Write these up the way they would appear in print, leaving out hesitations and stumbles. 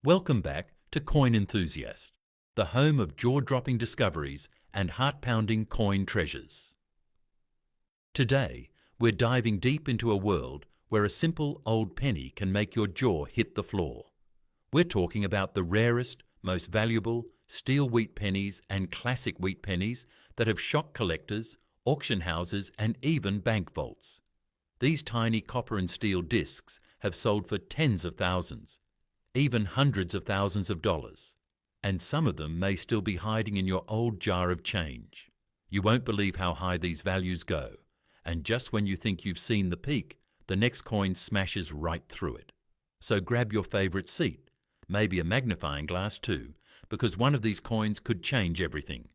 Welcome back to Coin Enthusiast, the home of jaw-dropping discoveries and heart-pounding coin treasures. Today, we're diving deep into a world where a simple old penny can make your jaw hit the floor. We're talking about the rarest, most valuable steel wheat pennies and classic wheat pennies that have shocked collectors, auction houses, and even bank vaults. These tiny copper and steel discs have sold for tens of thousands, even hundreds of thousands of dollars, and some of them may still be hiding in your old jar of change. You won't believe how high these values go, and just when you think you've seen the peak, the next coin smashes right through it. So grab your favorite seat, maybe a magnifying glass too, because one of these coins could change everything.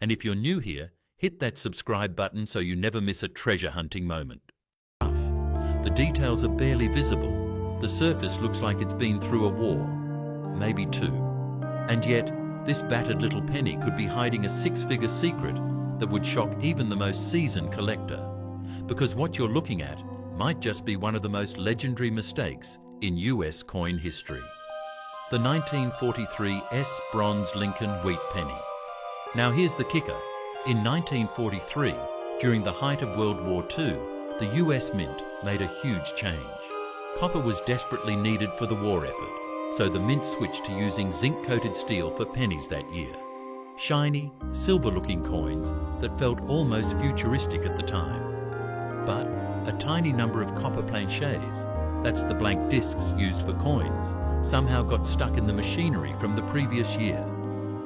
And if you're new here, hit that subscribe button so you never miss a treasure hunting moment. The details are barely visible. The surface looks like it's been through a war, maybe two. And yet, this battered little penny could be hiding a six-figure secret that would shock even the most seasoned collector. Because what you're looking at might just be one of the most legendary mistakes in US coin history. The 1943 S Bronze Lincoln Wheat Penny. Now here's the kicker. In 1943, during the height of World War II, the US Mint made a huge change. Copper was desperately needed for the war effort, so the Mint switched to using zinc-coated steel for pennies that year. Shiny, silver-looking coins that felt almost futuristic at the time. But a tiny number of copper planchets, that's the blank discs used for coins, somehow got stuck in the machinery from the previous year.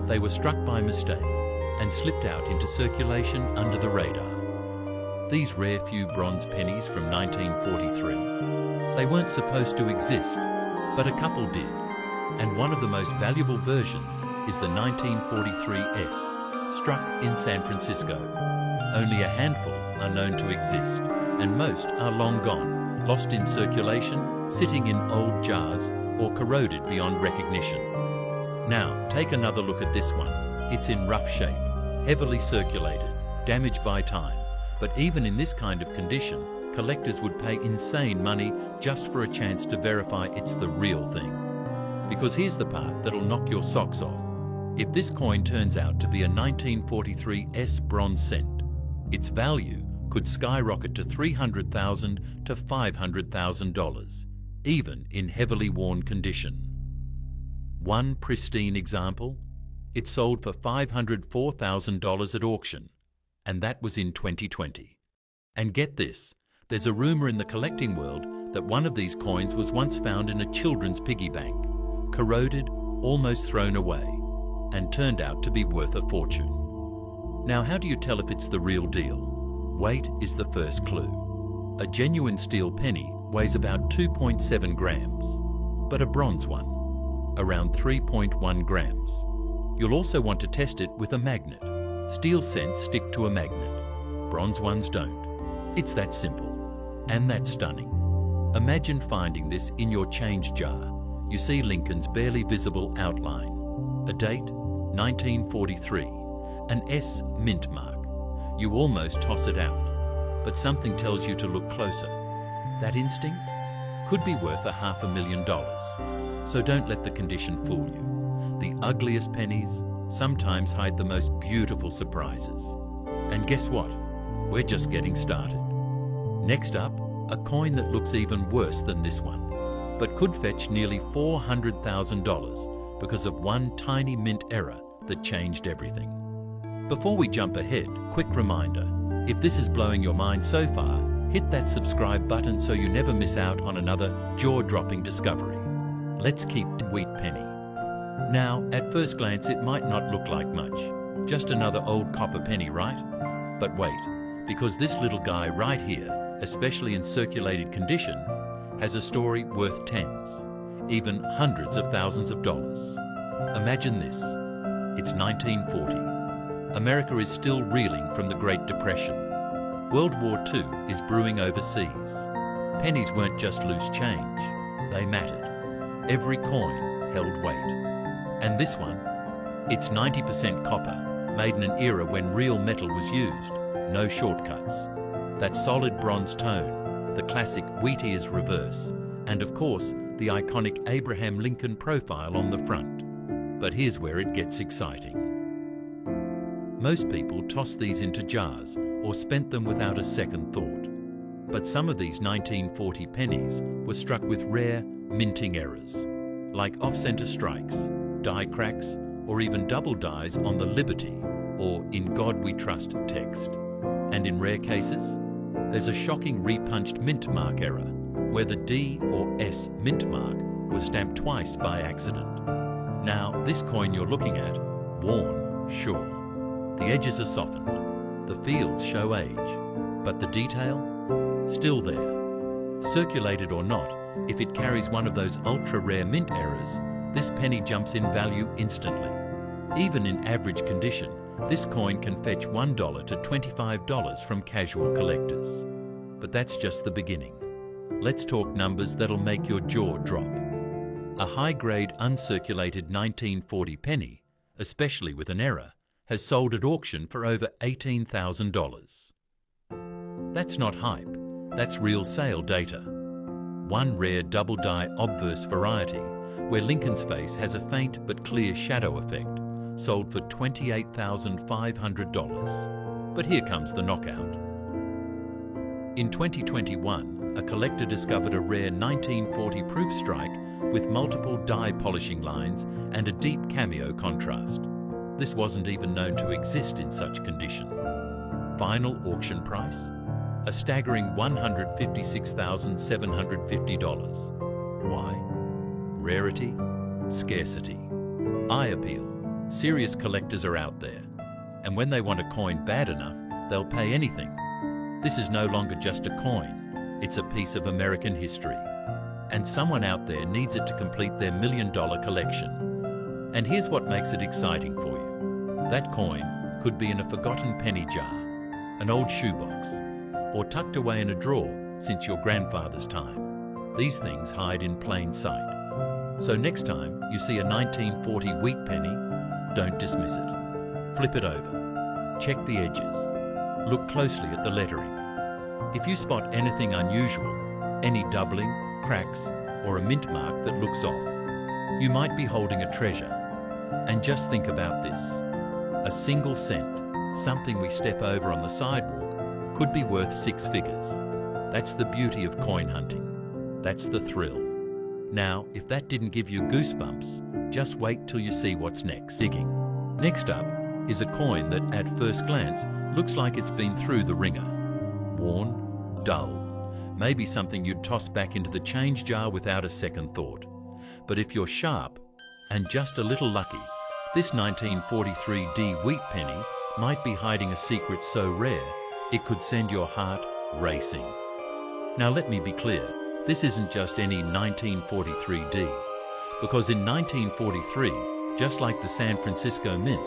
They were struck by mistake and slipped out into circulation under the radar. These rare few bronze pennies from 1943, they weren't supposed to exist, but a couple did, and one of the most valuable versions is the 1943 S, struck in San Francisco. Only a handful are known to exist, and most are long gone, lost in circulation, sitting in old jars, or corroded beyond recognition. Now, take another look at this one. It's in rough shape, heavily circulated, damaged by time. But even in this kind of condition, collectors would pay insane money just for a chance to verify it's the real thing. Because here's the part that'll knock your socks off. If this coin turns out to be a 1943 S bronze cent, its value could skyrocket to $300,000 to $500,000, even in heavily worn condition. One pristine example, it sold for $504,000 at auction, and that was in 2020. And get this, there's a rumor in the collecting world that one of these coins was once found in a children's piggy bank, corroded, almost thrown away, and turned out to be worth a fortune. Now, how do you tell if it's the real deal? Weight is the first clue. A genuine steel penny weighs about 2.7 grams, but a bronze one, around 3.1 grams. You'll also want to test it with a magnet. Steel cents stick to a magnet. Bronze ones don't. It's that simple. And that's stunning. Imagine finding this in your change jar. You see Lincoln's barely visible outline. A date, 1943. An S mint mark. You almost toss it out. But something tells you to look closer. That instinct could be worth $500,000. So don't let the condition fool you. The ugliest pennies sometimes hide the most beautiful surprises. And guess what? We're just getting started. Next up, a coin that looks even worse than this one, but could fetch nearly $400,000 because of one tiny mint error that changed everything. Before we jump ahead, quick reminder, if this is blowing your mind so far, hit that subscribe button so you never miss out on another jaw-dropping discovery. Let's keep the wheat penny. Now, at first glance, it might not look like much. Just another old copper penny, right? But wait, because this little guy right here, especially in circulated condition, has a story worth tens, even hundreds of thousands of dollars. Imagine this. It's 1940. America is still reeling from the Great Depression. World War II is brewing overseas. Pennies weren't just loose change. They mattered. Every coin held weight. And this one, it's 90% copper, made in an era when real metal was used, no shortcuts. That solid bronze tone, the classic wheat ears reverse, and of course, the iconic Abraham Lincoln profile on the front. But here's where it gets exciting. Most people toss these into jars or spent them without a second thought. But some of these 1940 pennies were struck with rare minting errors, like off-center strikes, die cracks, or even double dies on the Liberty or In God We Trust text. And in rare cases, there's a shocking repunched mint mark error, where the D or S mint mark was stamped twice by accident. Now, this coin you're looking at, worn, sure. The edges are softened, the fields show age, but the detail? Still there. Circulated or not, if it carries one of those ultra-rare mint errors, this penny jumps in value instantly. Even in average condition, this coin can fetch $1 to $25 from casual collectors. But that's just the beginning. Let's talk numbers that'll make your jaw drop. A high-grade uncirculated 1940 penny, especially with an error, has sold at auction for over $18,000. That's not hype, that's real sale data. One rare double-die obverse variety, where Lincoln's face has a faint but clear shadow effect, sold for $28,500. But here comes the knockout. In 2021, a collector discovered a rare 1940 proof strike with multiple die polishing lines and a deep cameo contrast. This wasn't even known to exist in such condition. Final auction price? A staggering $156,750. Why? Rarity, scarcity, eye appeal. Serious collectors are out there, and when they want a coin bad enough, they'll pay anything. This is no longer just a coin, it's a piece of American history, and someone out there needs it to complete their $1 million collection. And here's what makes it exciting for you. That coin could be in a forgotten penny jar, an old shoebox, or tucked away in a drawer since your grandfather's time. These things hide in plain sight. So next time you see a 1940 wheat penny, don't dismiss it. Flip it over. Check the edges. Look closely at the lettering. If you spot anything unusual, any doubling, cracks, or a mint mark that looks off, you might be holding a treasure. And just think about this. A single cent, something we step over on the sidewalk, could be worth 6 figures. That's the beauty of coin hunting. That's the thrill. Now, if that didn't give you goosebumps, just wait till you see what's next. Digging. Next up is a coin that at first glance looks like it's been through the ringer. Worn, dull, maybe something you'd toss back into the change jar without a second thought. But if you're sharp and just a little lucky, this 1943 D wheat penny might be hiding a secret so rare it could send your heart racing. Now let me be clear, this isn't just any 1943 D, because in 1943, just like the San Francisco Mint,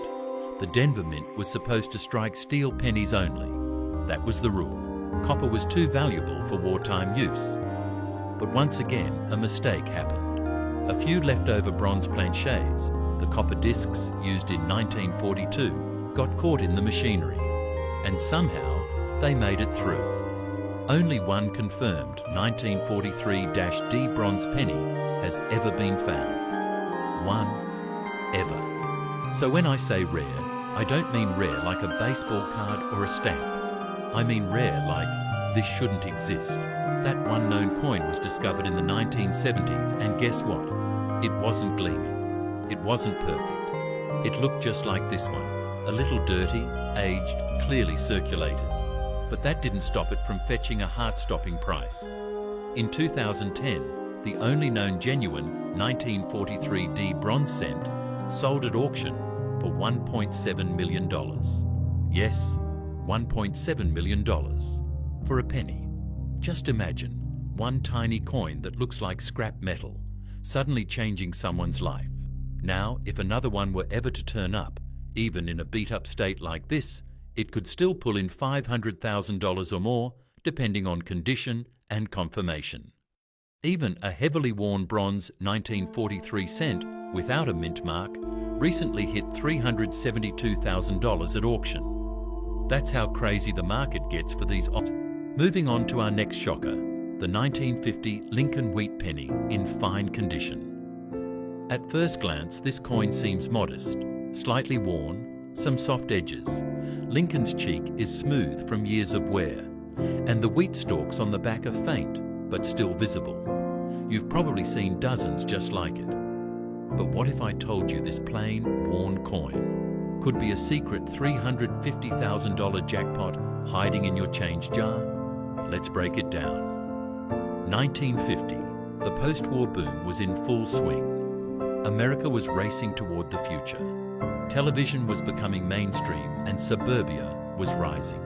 the Denver Mint was supposed to strike steel pennies only. That was the rule. Copper was too valuable for wartime use. But once again, a mistake happened. A few leftover bronze planchets, the copper discs used in 1942, got caught in the machinery, and somehow they made it through. Only one confirmed 1943-D bronze penny has ever been found. One, ever. So when I say rare, I don't mean rare like a baseball card or a stamp. I mean rare like this shouldn't exist. That one known coin was discovered in the 1970s, and guess what? It wasn't gleaming. It wasn't perfect. It looked just like this one, a little dirty, aged, clearly circulated. But that didn't stop it from fetching a heart-stopping price. In 2010, the only known genuine 1943 D bronze cent sold at auction for $1.7 million. Yes, $1.7 million for a penny. Just imagine one tiny coin that looks like scrap metal suddenly changing someone's life. Now, if another one were ever to turn up, even in a beat-up state like this, it could still pull in $500,000 or more, depending on condition and confirmation. Even a heavily worn bronze 1943 cent without a mint mark recently hit $372,000 at auction. That's how crazy the market gets for these. Moving on to our next shocker, the 1950 Lincoln wheat penny in fine condition. At first glance, this coin seems modest, slightly worn, some soft edges. Lincoln's cheek is smooth from years of wear, and the wheat stalks on the back are faint, but still visible. You've probably seen dozens just like it. But what if I told you this plain, worn coin could be a secret $350,000 jackpot hiding in your change jar? Let's break it down. 1950, the post-war boom was in full swing. America was racing toward the future. Television was becoming mainstream and suburbia was rising.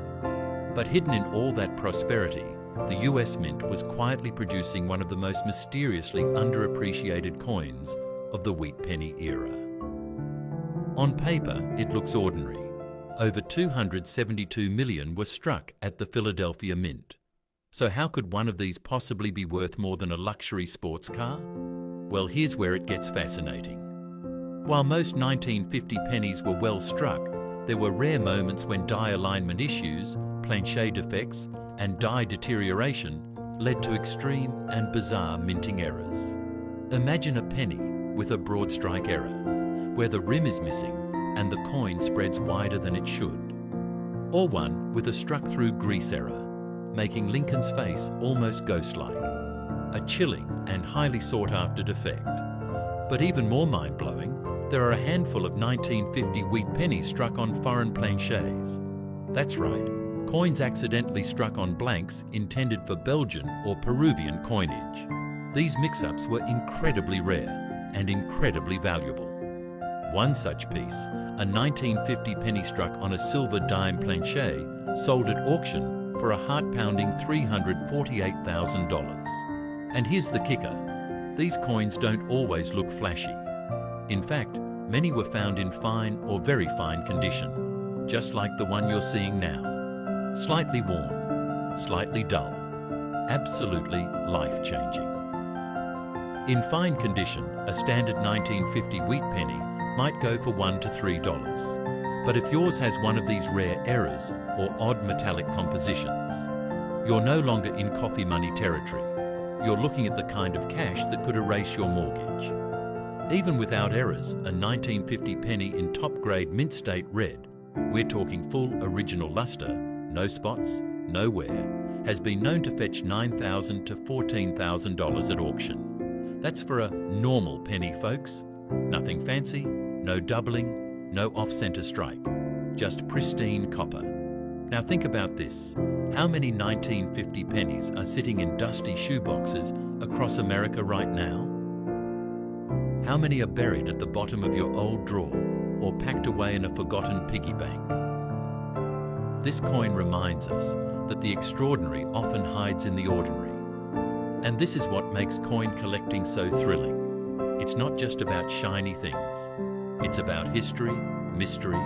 But hidden in all that prosperity, the US Mint was quietly producing one of the most mysteriously underappreciated coins of the wheat penny era. On paper, it looks ordinary. Over 272 million were struck at the Philadelphia Mint. So how could one of these possibly be worth more than a luxury sports car? Well, here's where it gets fascinating. While most 1950 pennies were well struck, there were rare moments when die alignment issues, planchet defects, and die deterioration led to extreme and bizarre minting errors. Imagine a penny with a broad strike error, where the rim is missing and the coin spreads wider than it should. Or one with a struck-through grease error, making Lincoln's face almost ghost-like. A chilling and highly sought-after defect. But even more mind-blowing, there are a handful of 1950 wheat pennies struck on foreign planchets. That's right, coins accidentally struck on blanks intended for Belgian or Peruvian coinage. These mix-ups were incredibly rare and incredibly valuable. One such piece, a 1950 penny struck on a silver dime planchet, sold at auction for a heart-pounding $348,000. And here's the kicker. These coins don't always look flashy. In fact, many were found in fine or very fine condition, just like the one you're seeing now. Slightly worn, slightly dull, absolutely life-changing. In fine condition, a standard 1950 wheat penny might go for $1 to $3. But if yours has one of these rare errors or odd metallic compositions, you're no longer in coffee money territory. You're looking at the kind of cash that could erase your mortgage. Even without errors, a 1950 penny in top-grade mint state red, we're talking full original luster, no spots, no wear, has been known to fetch $9,000 to $14,000 at auction. That's for a normal penny, folks. Nothing fancy, no doubling, no off-center stripe, just pristine copper. Now think about this. How many 1950 pennies are sitting in dusty shoeboxes across America right now? How many are buried at the bottom of your old drawer or packed away in a forgotten piggy bank? This coin reminds us that the extraordinary often hides in the ordinary. And this is what makes coin collecting so thrilling. It's not just about shiny things. It's about history, mystery,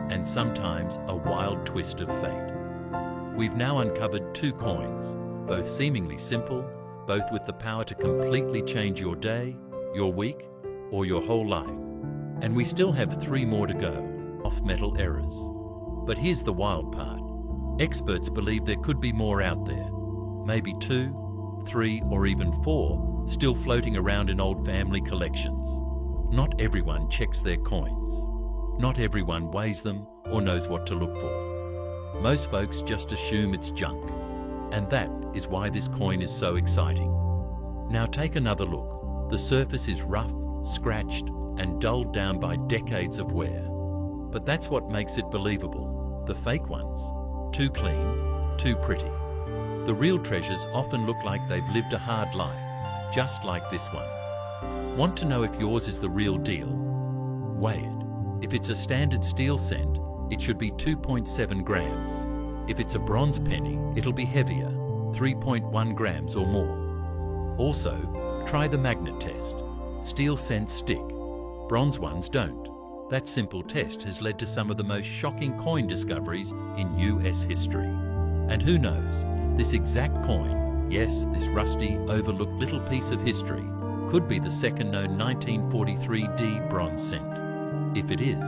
and sometimes a wild twist of fate. We've now uncovered two coins, both seemingly simple, both with the power to completely change your day, your week, or your whole life. And we still have 3 more to go, off-metal errors. But here's the wild part. Experts believe there could be more out there. Maybe 2, 3, or even 4 still floating around in old family collections. Not everyone checks their coins. Not everyone weighs them or knows what to look for. Most folks just assume it's junk. And that is why this coin is so exciting. Now take another look. The surface is rough, scratched, and dulled down by decades of wear. But that's what makes it believable. The fake ones, too clean, too pretty. The real treasures often look like they've lived a hard life, just like this one. Want to know if yours is the real deal? Weigh it. If it's a standard steel cent, it should be 2.7 grams. If it's a bronze penny, it'll be heavier, 3.1 grams or more. Also, try the magnet test. Steel cents stick. Bronze ones don't. That simple test has led to some of the most shocking coin discoveries in US history. And who knows, this exact coin, yes, this rusty, overlooked little piece of history, could be the second known 1943 D bronze cent. If it is,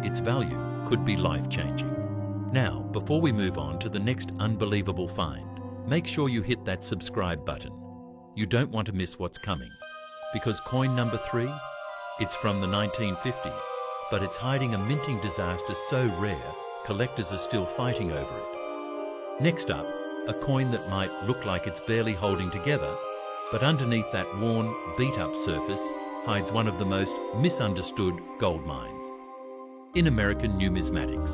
its value could be life-changing. Now, before we move on to the next unbelievable find, make sure you hit that subscribe button. You don't want to miss what's coming. Because coin number 3, it's from the 1950s, but it's hiding a minting disaster so rare, collectors are still fighting over it. Next up, a coin that might look like it's barely holding together, but underneath that worn, beat-up surface hides one of the most misunderstood gold mines. In American numismatics,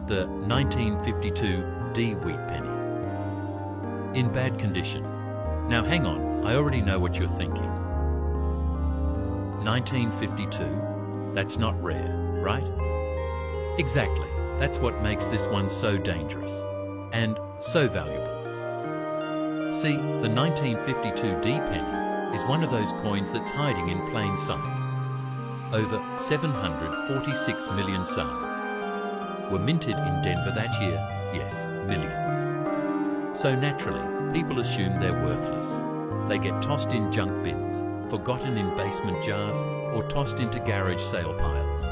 the 1952 D wheat penny. In bad condition. Now hang on, I already know what you're thinking. 1952, that's not rare, right? Exactly, that's what makes this one so dangerous and so valuable. See, the 1952 D penny is one of those coins that's hiding in plain sight. Over 746 million some were minted in Denver that year, yes, millions. So naturally, people assume they're worthless. They get tossed in junk bins, forgotten in basement jars, or tossed into garage sale piles.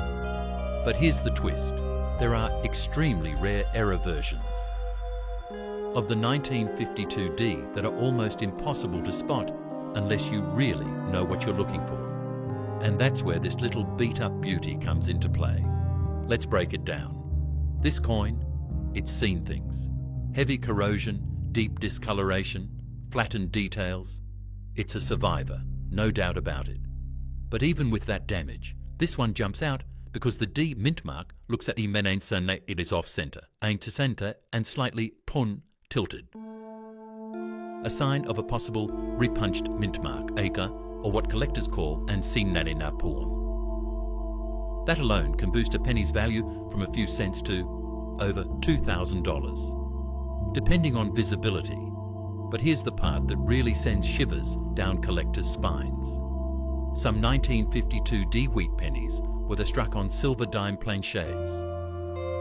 But here's the twist. There are extremely rare error versions of the 1952 D that are almost impossible to spot unless you really know what you're looking for. And that's where this little beat-up beauty comes into play. Let's break it down. This coin, it's seen things. Heavy corrosion, deep discoloration, flattened details. It's a survivor, no doubt about it. But even with that damage, this one jumps out because the D mint mark looks at it is off-center, and slightly tilted. A sign of a possible repunched mint mark, or what collectors call an sinnarina puon. That alone can boost a penny's value from a few cents to over $2,000, depending on visibility. But here's the part that really sends shivers down collectors' spines. Some 1952 D wheat pennies were struck on silver dime planchets.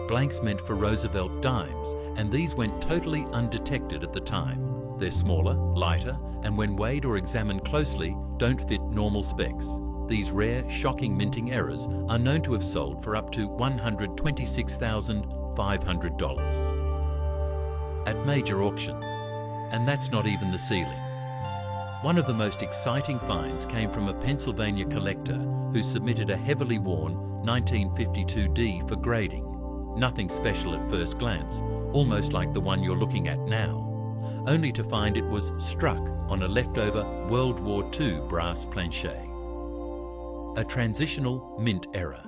Blanks meant for Roosevelt dimes, and these went totally undetected at the time. They're smaller, lighter, and when weighed or examined closely, don't fit normal specs. These rare, shocking minting errors are known to have sold for up to $126,500 at major auctions. And that's not even the ceiling. One of the most exciting finds came from a Pennsylvania collector who submitted a heavily worn 1952 D for grading. Nothing special at first glance, almost like the one you're looking at now, only to find it was struck on a leftover World War II brass planchet. A transitional mint error.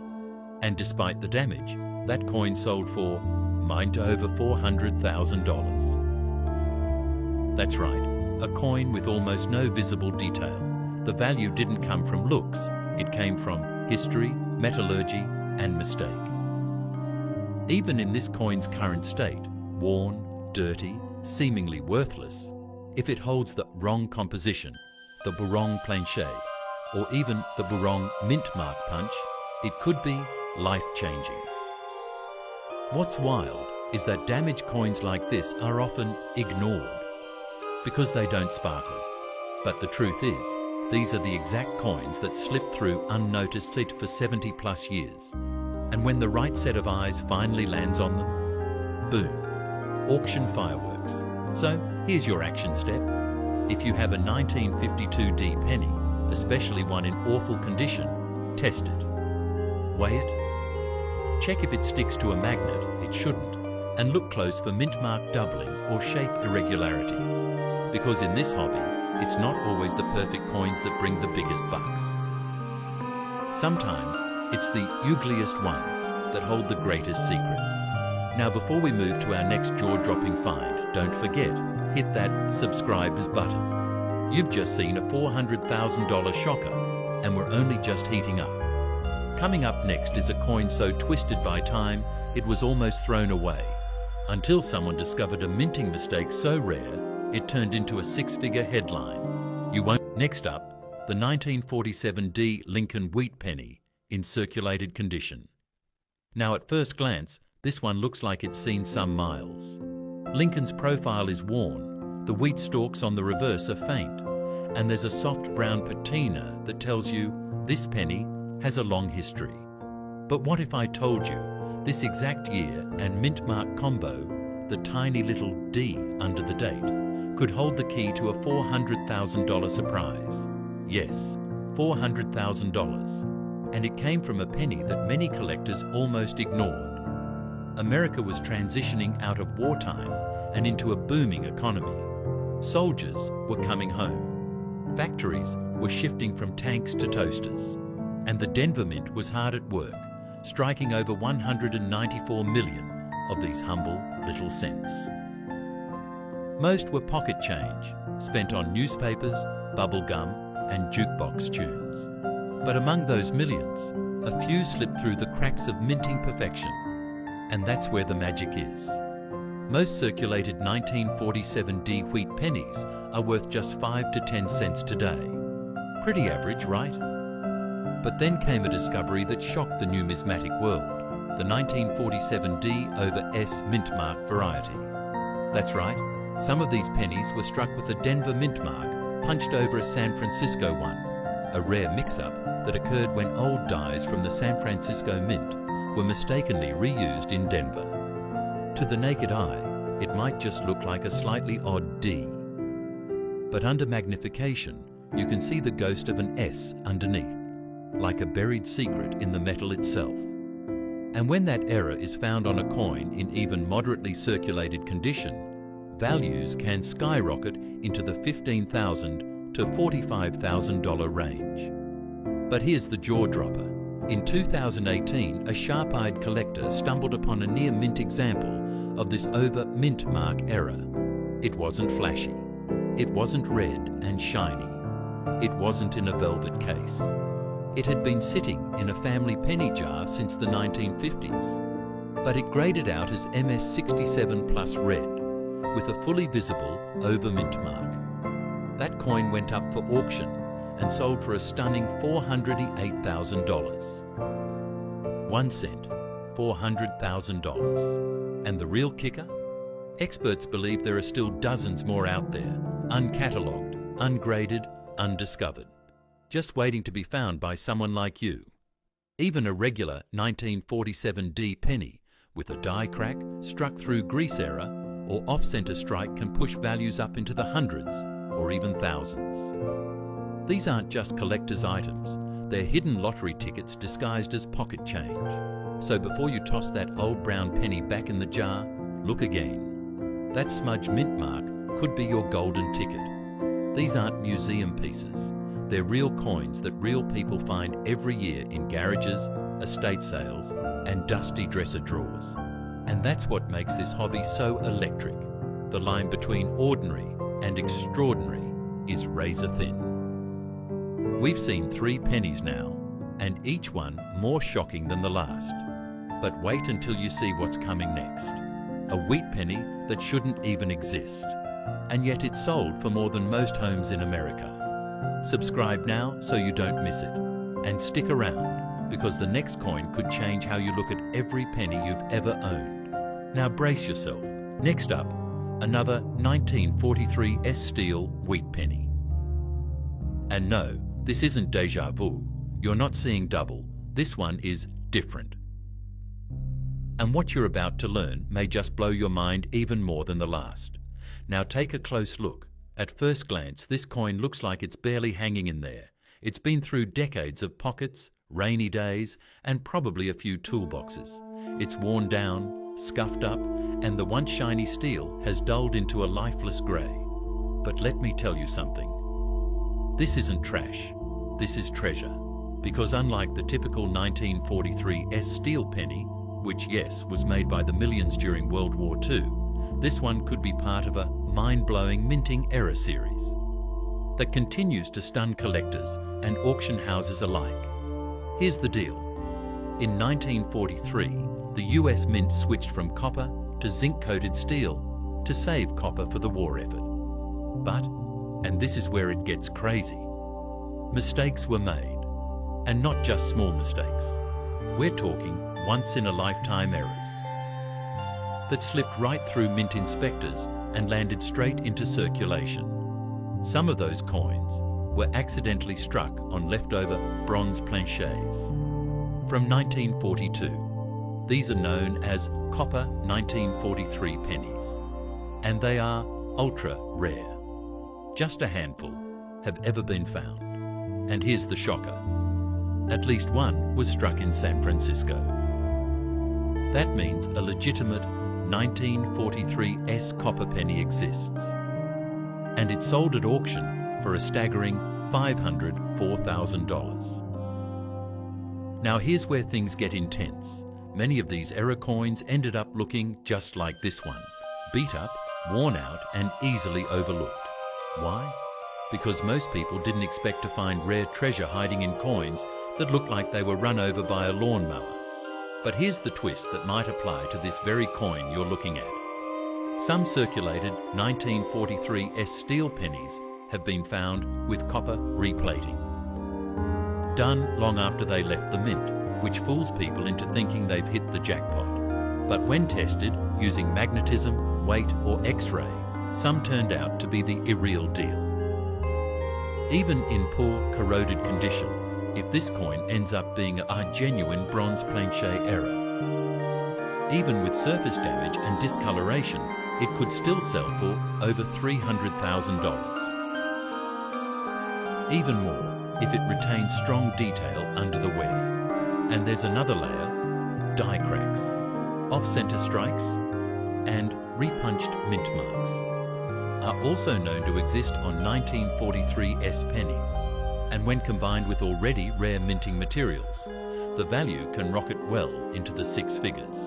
And despite the damage, that coin sold for mined to over $400,000. That's right, a coin with almost no visible detail. The value didn't come from looks, it came from history, metallurgy, and mistake. Even in this coin's current state, worn, dirty, seemingly worthless, if it holds the wrong composition, the wrong planchet, or even the wrong mint mark punch, it could be life-changing. What's wild is that damaged coins like this are often ignored because they don't sparkle. But the truth is, these are the exact coins that slip through unnoticed for 70 plus years. And when the right set of eyes finally lands on them, boom, auction fireworks. So here's your action step. If you have a 1952 D penny, especially one in awful condition, test it. Weigh it. Check if it sticks to a magnet, it shouldn't, and look close for mint mark doubling or shape irregularities. Because in this hobby, it's not always the perfect coins that bring the biggest bucks. Sometimes it's the ugliest ones that hold the greatest secrets. Now before we move to our next jaw-dropping find, don't forget, hit that subscribers button. You've just seen a $400,000 shocker, and we're only just heating up. Coming up next is a coin so twisted by time, it was almost thrown away, until someone discovered a minting mistake so rare, it turned into a six-figure headline. You won't. Next up, the 1947 D Lincoln wheat penny in circulated condition. Now at first glance, this one looks like it's seen some miles. Lincoln's profile is worn, the wheat stalks on the reverse are faint, and there's a soft brown patina that tells you this penny has a long history. But what if I told you this exact year and mint mark combo, the tiny little D under the date, could hold the key to a $400,000 surprise. Yes, $400,000. And it came from a penny that many collectors almost ignored. America was transitioning out of wartime and into a booming economy. Soldiers were coming home. Factories were shifting from tanks to toasters. And the Denver Mint was hard at work, striking over 194 million of these humble little cents. Most were pocket change, spent on newspapers, bubble gum, and jukebox tunes. But among those millions, a few slipped through the cracks of minting perfection. And that's where the magic is. Most circulated 1947D wheat pennies are worth just 5 to 10 cents today. Pretty average, right? But then came a discovery that shocked the numismatic world, the 1947D over S mint mark variety. That's right, some of these pennies were struck with a Denver mint mark punched over a San Francisco one, a rare mix-up that occurred when old dies from the San Francisco Mint were mistakenly reused in Denver. To the naked eye, it might just look like a slightly odd D. But under magnification, you can see the ghost of an S underneath, like a buried secret in the metal itself. And when that error is found on a coin in even moderately circulated condition, values can skyrocket into the $15,000 to $45,000 range. But here's the jaw dropper. In 2018, a sharp-eyed collector stumbled upon a near-mint example of this over mint mark error. It wasn't flashy. It wasn't red and shiny. It wasn't in a velvet case. It had been sitting in a family penny jar since the 1950s. But it graded out as MS67 plus red, with a fully visible over mint mark. That coin went up for auction and sold for a stunning $408,000. 1 cent, $400,000. And the real kicker? Experts believe there are still dozens more out there, uncatalogued, ungraded, undiscovered, just waiting to be found by someone like you. Even a regular 1947D penny with a die crack, struck through grease error, or off-centre strike can push values up into the hundreds or even thousands. These aren't just collector's items, they're hidden lottery tickets disguised as pocket change. So before you toss that old brown penny back in the jar, look again. That smudge mint mark could be your golden ticket. These aren't museum pieces, they're real coins that real people find every year in garages, estate sales, and dusty dresser drawers. And that's what makes this hobby so electric. The line between ordinary and extraordinary is razor thin. We've seen 3 pennies now, and each one more shocking than the last. But wait until you see what's coming next. A wheat penny that shouldn't even exist. And yet it's sold for more than most homes in America. Subscribe now so you don't miss it. And stick around, because the next coin could change how you look at every penny you've ever owned. Now brace yourself. Next up, another 1943 S steel wheat penny. And no, this isn't déjà vu. You're not seeing double. This one is different. And what you're about to learn may just blow your mind even more than the last. Now take a close look. At first glance, this coin looks like it's barely hanging in there. It's been through decades of pockets, rainy days, and probably a few toolboxes. It's worn down, scuffed up, and the once shiny steel has dulled into a lifeless grey. But let me tell you something. This isn't trash. This is treasure. Because unlike the typical 1943 S steel penny, which yes, was made by the millions during World War II, this one could be part of a mind-blowing minting error series that continues to stun collectors and auction houses alike. Here's the deal. In 1943, the US Mint switched from copper to zinc-coated steel to save copper for the war effort. But, and this is where it gets crazy, mistakes were made. And not just small mistakes. We're talking once-in-a-lifetime errors that slipped right through mint inspectors and landed straight into circulation. Some of those coins were accidentally struck on leftover bronze planchets. From 1942, these are known as copper 1943 pennies, and they are ultra rare. Just a handful have ever been found. And here's the shocker. At least one was struck in San Francisco. That means a legitimate 1943 S copper penny exists. And it sold at auction for a staggering $504,000. Now here's where things get intense. Many of these error coins ended up looking just like this one. Beat up, worn out and easily overlooked. Why? Because most people didn't expect to find rare treasure hiding in coins that looked like they were run over by a lawnmower. But here's the twist that might apply to this very coin you're looking at. Some circulated 1943 S steel pennies have been found with copper replating. Done long after they left the mint, which fools people into thinking they've hit the jackpot. But when tested using magnetism, weight or X-ray, some turned out to be the irreal deal. Even in poor, corroded condition, if this coin ends up being a genuine bronze planchet error, even with surface damage and discoloration, it could still sell for over $300,000. Even more if it retains strong detail under the wear. And there's another layer: die cracks, off-center strikes, and repunched mint marks are also known to exist on 1943 S pennies. And when combined with already rare minting materials, the value can rocket well into the six figures.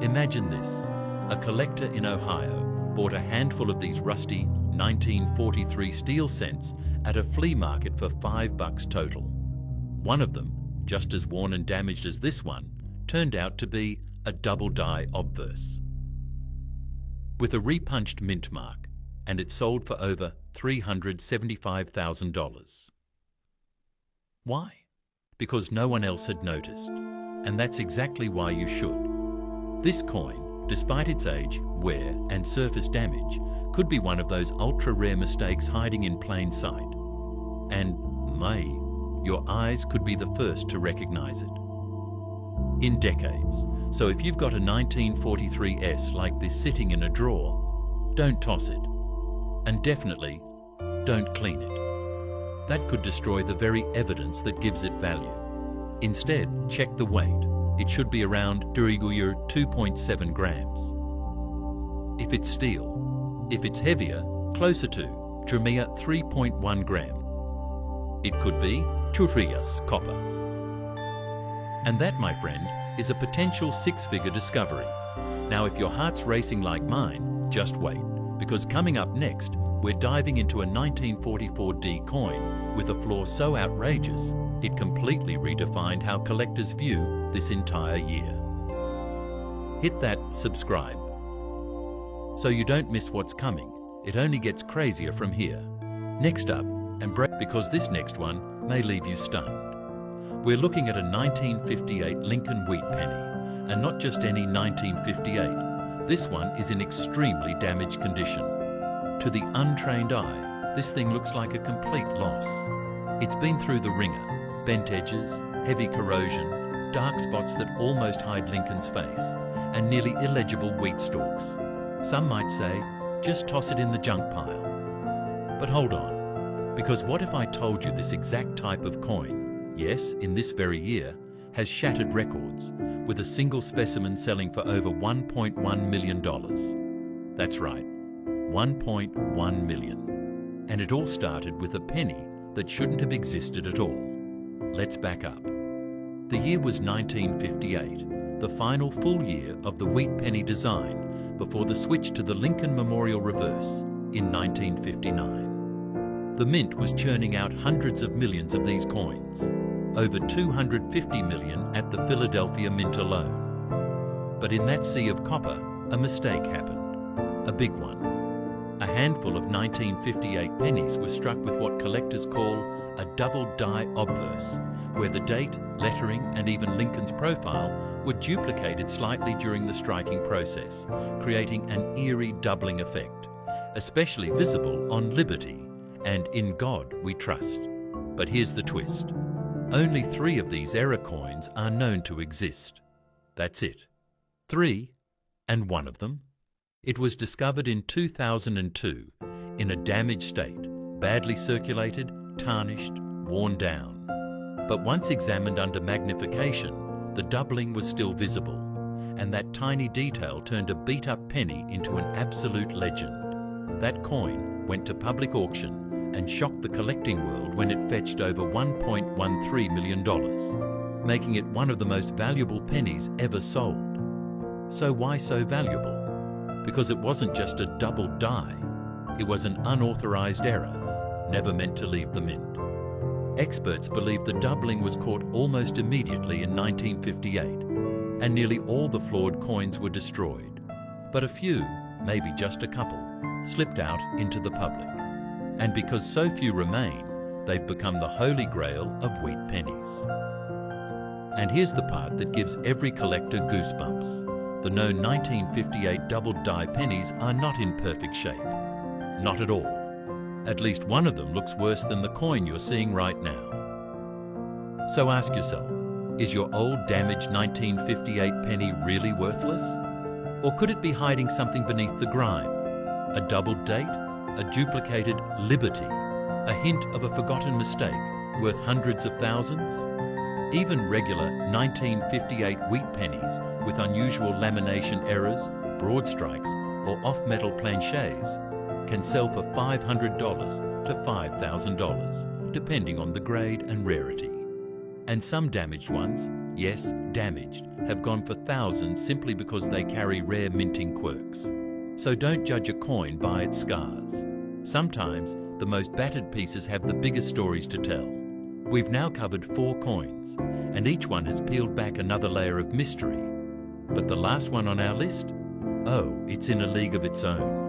Imagine this: a collector in Ohio bought a handful of these rusty 1943 steel cents at a flea market for $5 total. One of them, just as worn and damaged as this one, turned out to be a double die obverse with a repunched mint mark, and it sold for over $375,000. Why? Because no one else had noticed, and that's exactly why you should. This coin, despite its age, wear and surface damage, could be one of those ultra-rare mistakes hiding in plain sight. And your eyes could be the first to recognize it. In decades. So if you've got a 1943 S like this sitting in a drawer, don't toss it. And definitely don't clean it. That could destroy the very evidence that gives it value. Instead, check the weight. It should be around 2.7 grams. If it's steel. If it's heavier, closer to 3.1 gram. It could be Churias copper. And that, my friend, is a potential six-figure discovery. Now, if your heart's racing like mine, just wait, because coming up next, we're diving into a 1944 D coin with a flaw so outrageous, it completely redefined how collectors view this entire year. Hit that subscribe so you don't miss what's coming. It only gets crazier from here. Next up, and break, because this next one may leave you stunned. We're looking at a 1958 Lincoln wheat penny, and not just any 1958. This one is in extremely damaged condition. To the untrained eye, this thing looks like a complete loss. It's been through the ringer: bent edges, heavy corrosion, dark spots that almost hide Lincoln's face, and nearly illegible wheat stalks. Some might say, just toss it in the junk pile. But hold on, because what if I told you this exact type of coin, yes, in this very year, has shattered records, with a single specimen selling for over $1.1 million. That's right, 1.1 million. And it all started with a penny that shouldn't have existed at all. Let's back up. The year was 1958, the final full year of the wheat penny design before the switch to the Lincoln Memorial Reverse in 1959. The mint was churning out hundreds of millions of these coins, over 250 million at the Philadelphia Mint alone. But in that sea of copper, a mistake happened, a big one. A handful of 1958 pennies were struck with what collectors call a double die obverse, where the date, lettering, and even Lincoln's profile were duplicated slightly during the striking process, creating an eerie doubling effect, especially visible on Liberty and In God We Trust. But here's the twist. Only 3 of these error coins are known to exist. That's it. 3, and one of them It was discovered in 2002 in a damaged state, badly circulated, tarnished, worn down. But once examined under magnification, the doubling was still visible, and that tiny detail turned a beat-up penny into an absolute legend. That coin went to public auction and shocked the collecting world when it fetched over $1.13 million, making it one of the most valuable pennies ever sold. So why so valuable? Because it wasn't just a double die, it was an unauthorized error, never meant to leave the mint. Experts believe the doubling was caught almost immediately in 1958, and nearly all the flawed coins were destroyed. But a few, maybe just a couple, slipped out into the public. And because so few remain, they've become the holy grail of wheat pennies. And here's the part that gives every collector goosebumps. The known 1958 double-die pennies are not in perfect shape. Not at all. At least one of them looks worse than the coin you're seeing right now. So ask yourself, is your old damaged 1958 penny really worthless? Or could it be hiding something beneath the grime? A double date? A duplicated liberty? A hint of a forgotten mistake worth hundreds of thousands? Even regular 1958 wheat pennies with unusual lamination errors, broad strikes, or off-metal planchets can sell for $500 to $5,000, depending on the grade and rarity. And some damaged ones, yes, damaged, have gone for thousands simply because they carry rare minting quirks. So don't judge a coin by its scars. Sometimes the most battered pieces have the biggest stories to tell. We've now covered 4 coins, and each one has peeled back another layer of mystery. But the last one on our list? Oh, it's in a league of its own.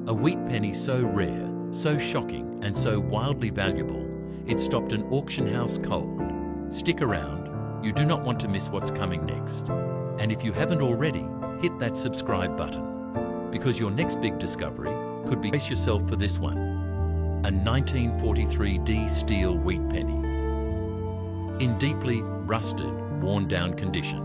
A wheat penny so rare, so shocking, and so wildly valuable, it stopped an auction house cold. Stick around, you do not want to miss what's coming next. And if you haven't already, hit that subscribe button, because your next big discovery could be, brace yourself for this one, a 1943 D steel wheat penny, in deeply rusted, worn down condition.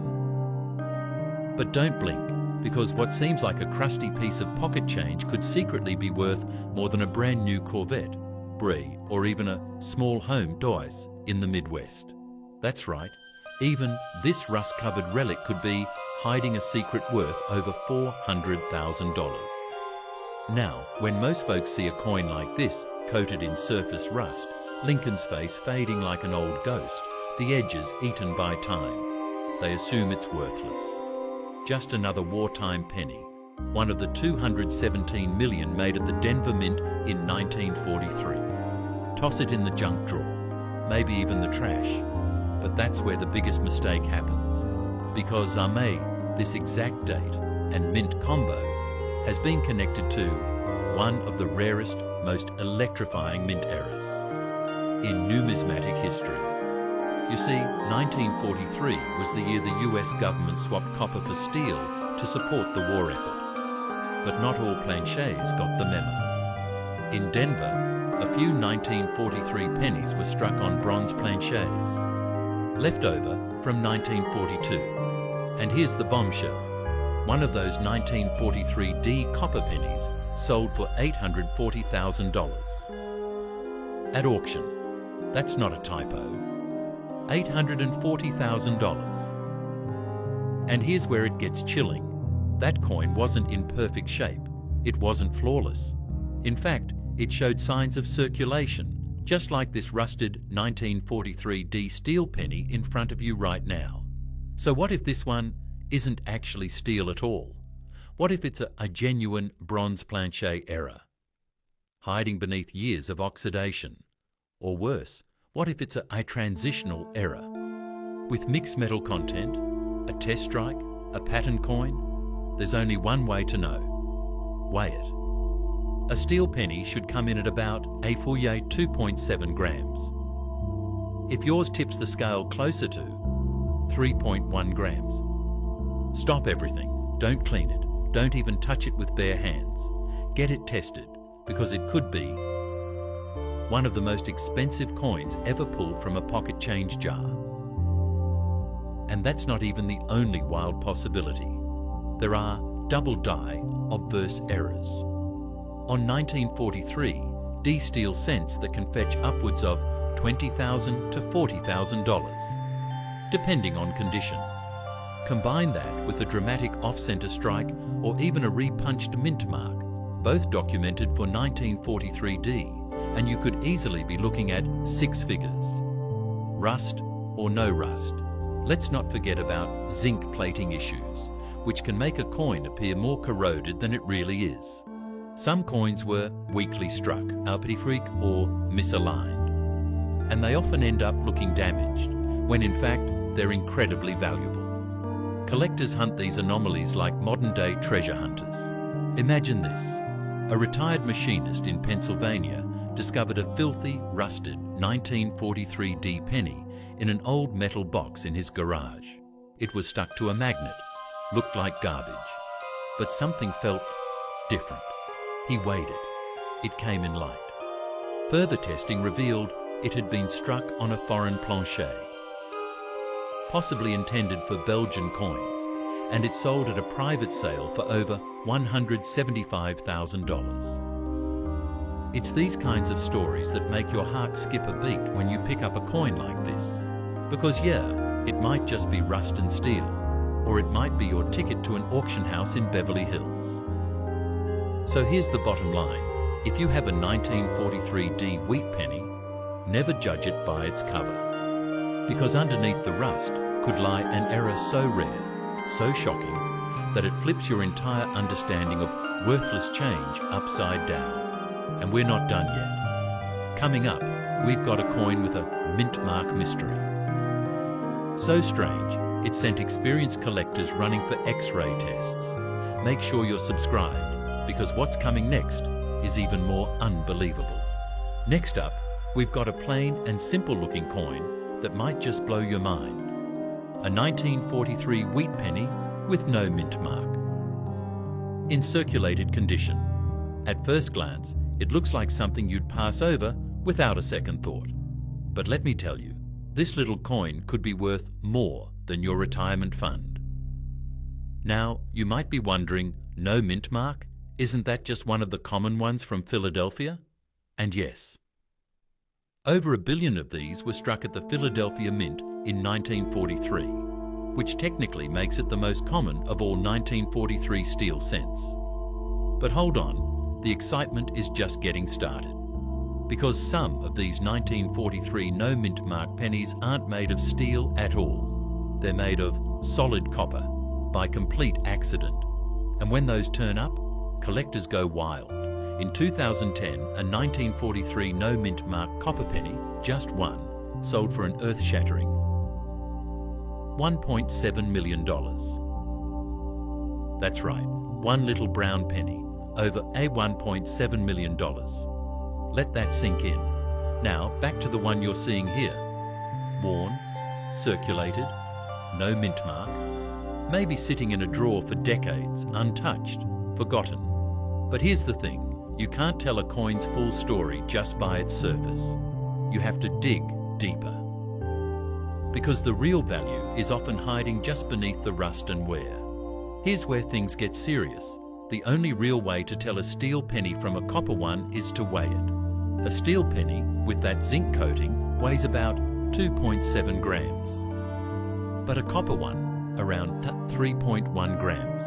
But don't blink, because what seems like a crusty piece of pocket change could secretly be worth more than a brand new Corvette, Brie, or even a small home Deuce in the Midwest. That's right, even this rust-covered relic could be hiding a secret worth over $400,000. Now, when most folks see a coin like this, coated in surface rust, Lincoln's face fading like an old ghost, the edges eaten by time, they assume it's worthless. Just another wartime penny, one of the 217 million made at the Denver Mint in 1943. Toss it in the junk drawer, maybe even the trash. But that's where the biggest mistake happens. Because this exact date and mint combo has been connected to one of the rarest, most electrifying mint errors in numismatic history. You see, 1943 was the year the US government swapped copper for steel to support the war effort. But not all planchets got the memo. In Denver, a few 1943 pennies were struck on bronze planchets, left over from 1942. And here's the bombshell. One of those 1943 D copper pennies sold for $840,000. At auction. That's not a typo. $840,000. And here's where it gets chilling. That coin wasn't in perfect shape. It wasn't flawless. In fact, it showed signs of circulation, just like this rusted 1943 D steel penny in front of you right now. So what if this one isn't actually steel at all? What if it's a genuine bronze planchet error, hiding beneath years of oxidation? Or worse, what if it's a transitional error? With mixed metal content, a test strike, a pattern coin, there's only one way to know. Weigh it. A steel penny should come in at about a full 2.7 grams. If yours tips the scale closer to 3.1 grams, stop everything. Don't clean it. Don't even touch it with bare hands. Get it tested, because it could be one of the most expensive coins ever pulled from a pocket change jar. And that's not even the only wild possibility. There are double die, obverse errors. On 1943, D steel cents that can fetch upwards of $20,000 to $40,000, depending on condition. Combine that with a dramatic off-centre strike or even a repunched mint mark, both documented for 1943 D, and you could easily be looking at 6 figures. Rust or no rust. Let's not forget about zinc plating issues, which can make a coin appear more corroded than it really is. Some coins were weakly struck, un petit fric, or misaligned, and they often end up looking damaged, when in fact they're incredibly valuable. Collectors hunt these anomalies like modern-day treasure hunters. Imagine this. A retired machinist in Pennsylvania discovered a filthy, rusted 1943 D penny in an old metal box in his garage. It was stuck to a magnet, looked like garbage, but something felt different. He weighed it. It came in light. Further testing revealed it had been struck on a foreign planchet, possibly intended for Belgian coins, and it sold at a private sale for over $175,000. It's these kinds of stories that make your heart skip a beat when you pick up a coin like this. Because yeah, it might just be rust and steel, or it might be your ticket to an auction house in Beverly Hills. So here's the bottom line. If you have a 1943 D wheat penny, never judge it by its cover. Because underneath the rust could lie an error so rare, so shocking, that it flips your entire understanding of worthless change upside down. And we're not done yet. Coming up, we've got a coin with a mint mark mystery. So strange, it sent experienced collectors running for X-ray tests. Make sure you're subscribed, because what's coming next is even more unbelievable. Next up, we've got a plain and simple looking coin that might just blow your mind. A 1943 wheat penny with no mint mark. In circulated condition. At first glance, it looks like something you'd pass over without a second thought. But let me tell you, this little coin could be worth more than your retirement fund. Now, you might be wondering, no mint mark? Isn't that just one of the common ones from Philadelphia? And yes. Over 1 billion of these were struck at the Philadelphia Mint in 1943, which technically makes it the most common of all 1943 steel cents. But hold on. The excitement is just getting started, because some of these 1943 no mint mark pennies aren't made of steel at all. They're made of solid copper by complete accident. And when those turn up, collectors go wild. In 2010, a 1943 no mint mark copper penny, just one, sold for an earth-shattering $1.7 million. That's right, one little brown penny, over $1.7 million. Let that sink in. Now, back to the one you're seeing here. Worn, circulated, no mint mark, maybe sitting in a drawer for decades, untouched, forgotten. But here's the thing, you can't tell a coin's full story just by its surface. You have to dig deeper. Because the real value is often hiding just beneath the rust and wear. Here's where things get serious. The only real way to tell a steel penny from a copper one is to weigh it. A steel penny with that zinc coating weighs about 2.7 grams. But a copper one, around 3.1 grams.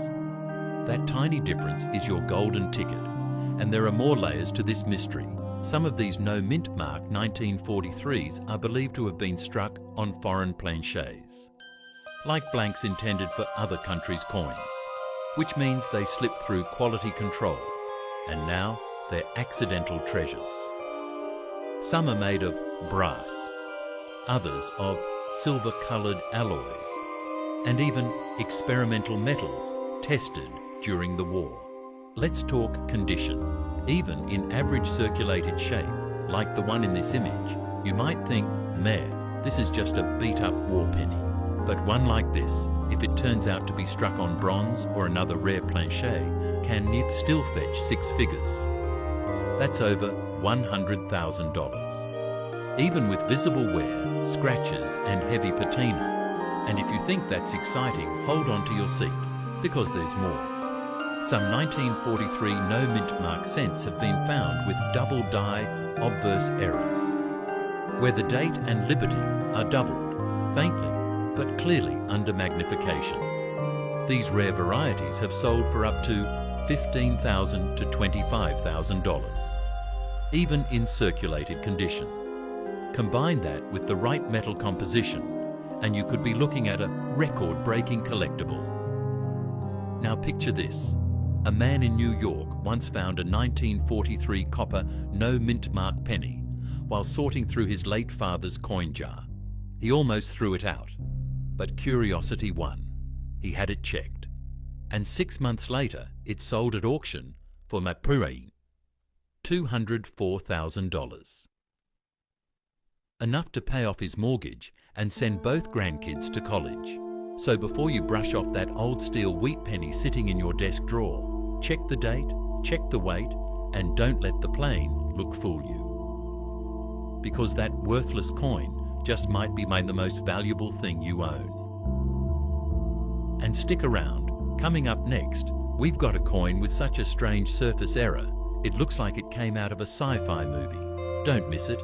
That tiny difference is your golden ticket. And there are more layers to this mystery. Some of these no mint mark 1943s are believed to have been struck on foreign planchets, like blanks intended for other countries' coins, which means they slip through quality control, and now they're accidental treasures. Some are made of brass, others of silver-coloured alloys, and even experimental metals tested during the war. Let's talk condition. Even in average circulated shape, like the one in this image, you might think, meh, this is just a beat-up war penny. But one like this, if it turns out to be struck on bronze or another rare planchet, can still fetch 6 figures. That's over $100,000. Even with visible wear, scratches and heavy patina. And if you think that's exciting, hold on to your seat, because there's more. Some 1943 no-mint mark cents have been found with double die obverse errors, where the date and liberty are doubled, faintly but clearly under magnification. These rare varieties have sold for up to $15,000 to $25,000, even in circulated condition. Combine that with the right metal composition, and you could be looking at a record-breaking collectible. Now picture this. A man in New York once found a 1943 copper no-mint mark penny while sorting through his late father's coin jar. He almost threw it out, but curiosity won. He had it checked, and 6 months later it sold at auction for $204,000. Enough to pay off his mortgage and send both grandkids to college. So before you brush off that old steel wheat penny sitting in your desk drawer, check the date, check the weight, and don't let the plain look fool you. Because that worthless coin just might be the most valuable thing you own. And stick around. Coming up next, we've got a coin with such a strange surface error, it looks like it came out of a sci-fi movie. Don't miss it.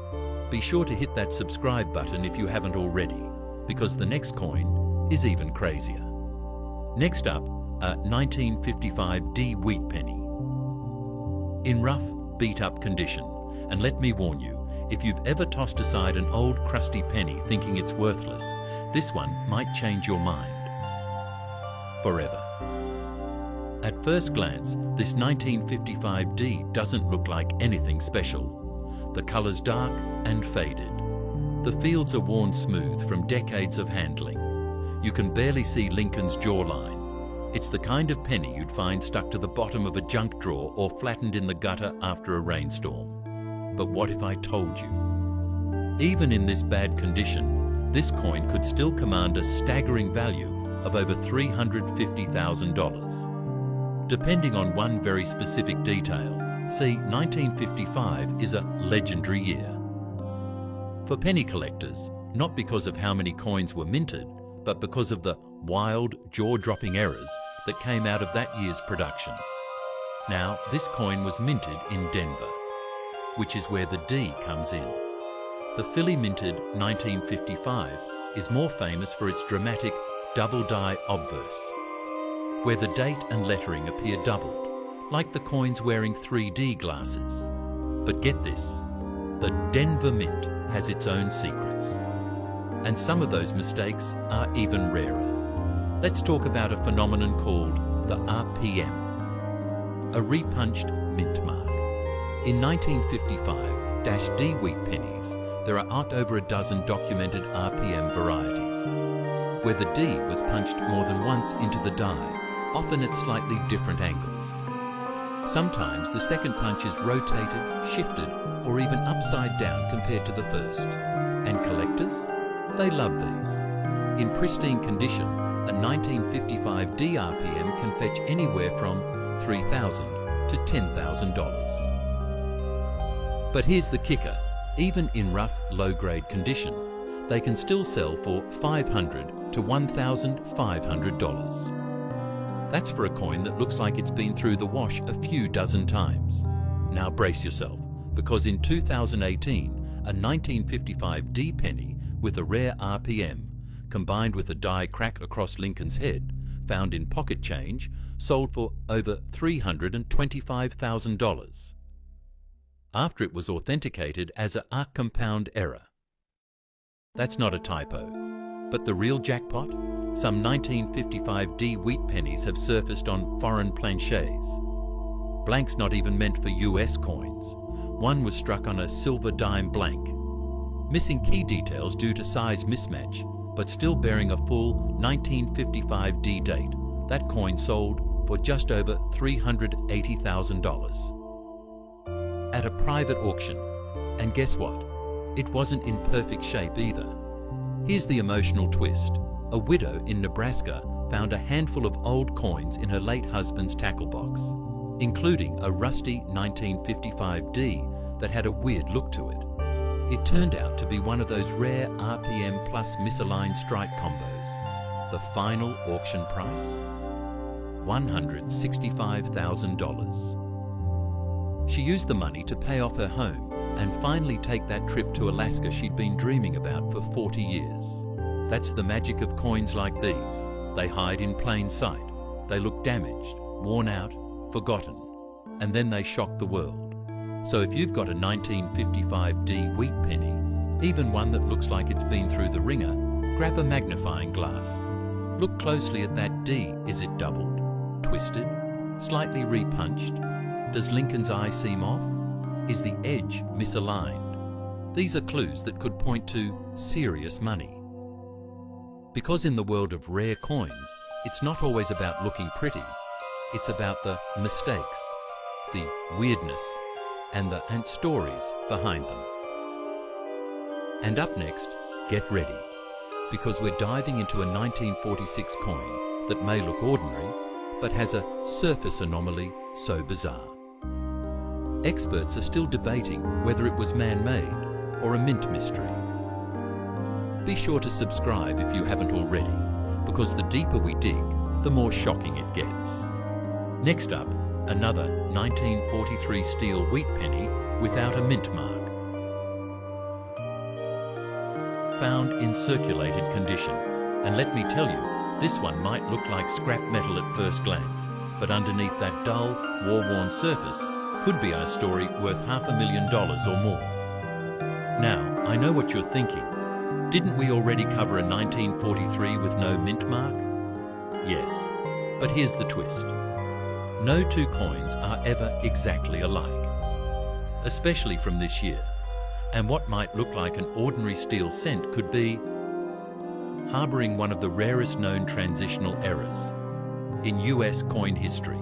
Be sure to hit that subscribe button if you haven't already, because the next coin is even crazier. Next up, a 1955 D wheat penny. In rough, beat-up condition, and let me warn you, if you've ever tossed aside an old crusty penny thinking it's worthless, this one might change your mind forever. At first glance, this 1955 D doesn't look like anything special. The colour's dark and faded. The fields are worn smooth from decades of handling. You can barely see Lincoln's jawline. It's the kind of penny you'd find stuck to the bottom of a junk drawer or flattened in the gutter after a rainstorm. But what if I told you? Even in this bad condition, this coin could still command a staggering value of over $350,000. Depending on one very specific detail, see, 1955 is a legendary year. For penny collectors, not because of how many coins were minted, but because of the wild, jaw-dropping errors that came out of that year's production. Now, this coin was minted in Denver, which is where the D comes in. The Philly minted 1955 is more famous for its dramatic double die obverse, where the date and lettering appear doubled, like the coins wearing 3D glasses. But get this, the Denver Mint has its own secrets. And some of those mistakes are even rarer. Let's talk about a phenomenon called the RPM, a repunched mint mark. In 1955-D wheat pennies, there are over a dozen documented RPM varieties, where the D was punched more than once into the die, often at slightly different angles. Sometimes the second punch is rotated, shifted, or even upside down compared to the first. And collectors? They love these. In pristine condition, a 1955 D RPM can fetch anywhere from $3,000 to $10,000. But here's the kicker. Even in rough, low-grade condition, they can still sell for $500 to $1,500. That's for a coin that looks like it's been through the wash a few dozen times. Now brace yourself, because in 2018, a 1955 D penny with a rare RPM, combined with a die crack across Lincoln's head, found in pocket change, sold for over $325,000. After it was authenticated as a compound error. That's not a typo, but the real jackpot? Some 1955 D wheat pennies have surfaced on foreign planchets. Blanks not even meant for US coins. One was struck on a silver dime blank, missing key details due to size mismatch, but still bearing a full 1955 D date. That coin sold for just over $380,000 at a private auction. And guess what? It wasn't in perfect shape either. Here's the emotional twist. A widow in Nebraska found a handful of old coins in her late husband's tackle box, including a rusty 1955 D that had a weird look to it. It turned out to be one of those rare RPM plus misaligned strike combos. The final auction price? $165,000. She used the money to pay off her home and finally take that trip to Alaska she'd been dreaming about for 40 years. That's the magic of coins like these. They hide in plain sight. They look damaged, worn out, forgotten, and then they shock the world. So if you've got a 1955D wheat penny, even one that looks like it's been through the ringer, grab a magnifying glass. Look closely at that D. Is it doubled, twisted, slightly repunched? Does Lincoln's eye seem off? Is the edge misaligned? These are clues that could point to serious money. Because in the world of rare coins, it's not always about looking pretty. It's about the mistakes, the weirdness, and the stories behind them. And up next, get ready, because we're diving into a 1946 coin that may look ordinary, but has a surface anomaly so bizarre. Experts are still debating whether it was man-made or a mint mystery. Be sure to subscribe if you haven't already, because the deeper we dig, the more shocking it gets. Next up, another 1943 steel wheat penny without a mint mark. Found in circulated condition. And let me tell you, this one might look like scrap metal at first glance, but underneath that dull, war-worn surface could be a story worth $500,000 or more. Now, I know what you're thinking. Didn't we already cover a 1943 with no mint mark? Yes, but here's the twist. No two coins are ever exactly alike, especially from this year. And what might look like an ordinary steel cent could be harboring one of the rarest known transitional errors in US coin history.